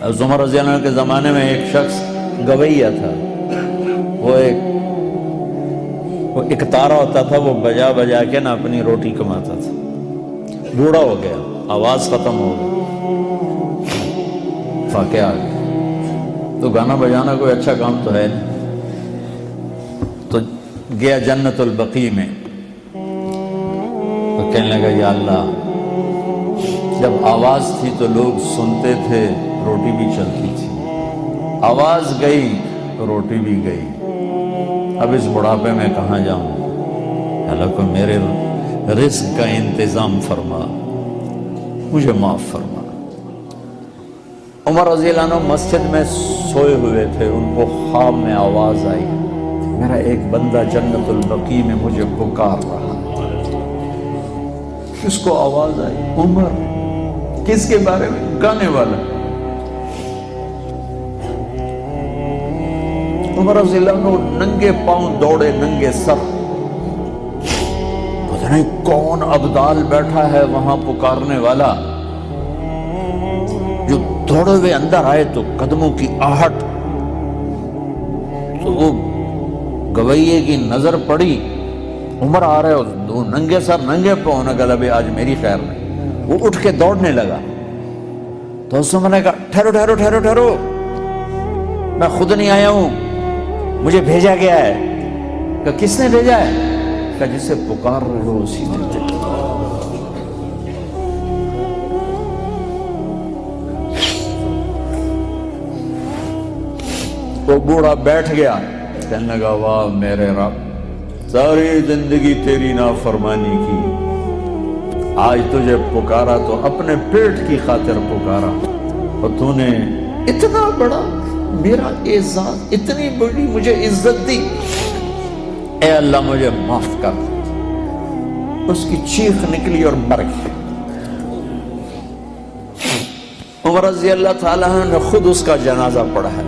عمر رضی اللہ عنہ کے زمانے میں ایک شخص گویہ تھا، وہ ایک تارا ہوتا تھا، وہ بجا بجا کے نا اپنی روٹی کماتا تھا، بوڑھا ہو گیا، آواز ختم ہو گئی، فاقے آ گیا، تو گانا بجانا کوئی اچھا کام تو ہے نہیں، تو گیا جنت البقیع میں، تو کہنے لگا یا اللہ، جب آواز تھی تو لوگ سنتے تھے، روٹی بھی چلتی تھی، آواز گئی تو روٹی بھی گئی، اب اس بڑھاپے میں کہاں جاؤں، اللہ کو میرے رزق کا انتظام فرما، مجھے معاف فرما۔ عمر رضی اللہ عنہ مسجد میں سوئے ہوئے تھے، ان کو خواب میں آواز آئی، میرا ایک بندہ جنت البقیع میں مجھے پکار رہا ہے۔ کس کو آواز آئی؟ عمر۔ کس کے بارے میں؟ گانے والا۔ عمر رضی اللہ عنہ ننگے پاؤں دوڑے، ننگے سر، پتہ نہیں کون ابدال بیٹھا ہے وہاں پکارنے والا، جو دوڑے ہوئے اندر آئے تو قدموں کی آہٹ، تو وہ گویے کی نظر پڑی، عمر آ رہے، دو ننگے سر ننگے پاؤں، نے کہا ابھی آج میری خیر نہیں، وہ اٹھ کے دوڑنے لگا، تو اس نے کہا ٹھہرو ٹھہرو ٹھہرو ٹھہرو، میں خود نہیں آیا ہوں، مجھے بھیجا گیا ہے۔ کہا کس نے بھیجا ہے؟ کہا جسے پکار رہے ہو اسی نے بھیجا۔ وہ بوڑھا بیٹھ گیا، کہنے لگا واہ میرے رب، ساری زندگی تیری نافرمانی کی، آج تجھے پکارا تو اپنے پیٹ کی خاطر پکارا، اور تو نے اتنا بڑا میرا اعزاز، اتنی بڑی مجھے عزت دی، اے اللہ مجھے معاف کر۔ اس کی چیخ نکلی اور مر گئی۔ عمر رضی اللہ تعالیٰ نے خود اس کا جنازہ پڑھا ہے۔